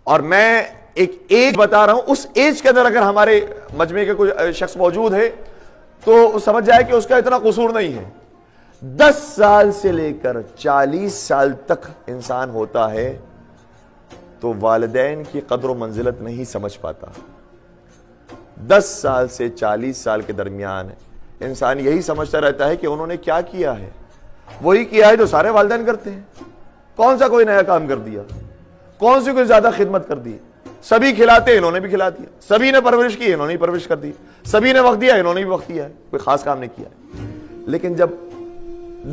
اور میں ایک ایج بتا رہا ہوں، اس ایج کے اندر اگر ہمارے مجمع کے کوئی شخص موجود ہے تو سمجھ جائے کہ اس کا اتنا قصور نہیں ہے۔ 10 سال سے لے کر 40 سال تک انسان ہوتا ہے تو والدین کی قدر و منزلت نہیں سمجھ پاتا۔ 10 سال سے 40 سال کے درمیان انسان یہی سمجھتا رہتا ہے کہ انہوں نے کیا کیا ہے، وہی کیا ہے جو سارے والدین کرتے ہیں۔ کون سا کوئی نیا کام کر دیا، کون سی کوئی زیادہ خدمت کر دی؟ سبھی کھلاتے انہوں نے بھی کھلا دیا، سبھی نے پرورش کی انہوں نے پرورش کر دی، سبھی نے وقت دیا انہوں نے بھی وقت دیا ہے، کوئی خاص کام نہیں کیا ہے۔ لیکن جب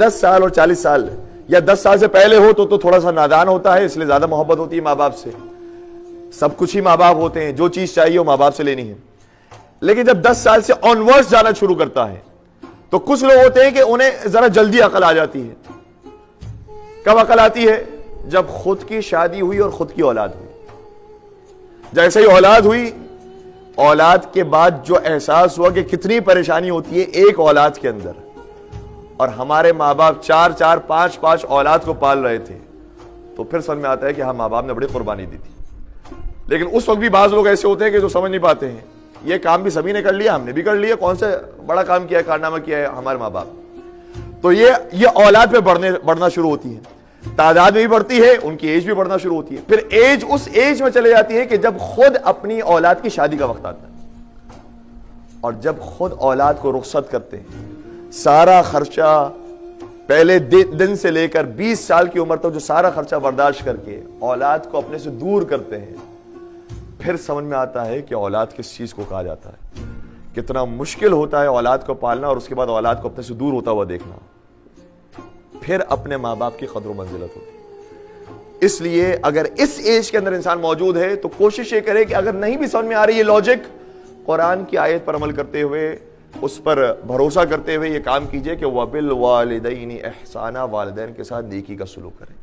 10 سال اور 40 سال یا 10 سال سے پہلے ہو تو تھوڑا سا نادان ہوتا ہے، اس لیے زیادہ محبت ہوتی ہے ماں باپ سے، سب کچھ ہی ماں باپ ہوتے ہیں، جو چیز چاہیے وہ ماں باپ سے لینی ہے۔ لیکن جب 10 سال سے آنورڈز جانا شروع کرتا ہے تو کچھ لوگ ہوتے ہیں کہ انہیں ذرا جلدی عقل آ جاتی ہے۔ کب عقل آتی ہے؟ جب خود کی شادی ہوئی اور خود کی اولاد ہوئی۔ جیسے ہی اولاد ہوئی، اولاد کے بعد جو احساس ہوا کہ کتنی پریشانی ہوتی ہے ایک اولاد کے اندر، اور ہمارے ماں باپ 4 5 اولاد کو پال رہے تھے، تو پھر سمجھ میں آتا ہے کہ ہم ماں باپ نے بڑی قربانی دی تھی۔ لیکن اس وقت بھی بعض لوگ ایسے ہوتے ہیں کہ جو سمجھ نہیں پاتے ہیں یہ کام بھی سبھی نے کر لیا، ہم نے بھی کر لیا، کون سے بڑا کام کیا ہے، کارنامہ کیا ہے ہمارے ماں باپ۔ تو یہ اولاد پہ بڑھنا شروع ہوتی ہے، تعداد بھی بڑھتی ہے، ان کی ایج بھی بڑھنا شروع ہوتی ہے، پھر ایج اس ایج میں چلے جاتی ہے کہ جب خود اپنی اولاد کی شادی کا وقت آتا ہے، اور جب خود اولاد کو رخصت کرتے ہیں، سارا خرچہ پہلے دن سے لے کر 20 سال کی عمر تک جو سارا خرچہ برداشت کر کے اولاد کو اپنے سے دور کرتے ہیں، پھر سمجھ میں آتا ہے کہ اولاد کس چیز کو کہا جاتا ہے، کتنا مشکل ہوتا ہے اولاد کو پالنا اور اس کے بعد اولاد کو اپنے سے دور ہوتا ہوا دیکھنا۔ پھر اپنے ماں باپ کی قدر و منزلت ہوتی ہے۔ اس لیے اگر اس ایج کے اندر انسان موجود ہے تو کوشش یہ کرے کہ اگر نہیں بھی سمجھ میں آ رہی ہے لاجک، قرآن کی آیت پر عمل کرتے ہوئے، اس پر بھروسہ کرتے ہوئے یہ کام کیجئے کہ وَبِالْوَالِدَيْنِ إِحْسَانًا، والدین کے ساتھ نیکی کا سلوک کریں۔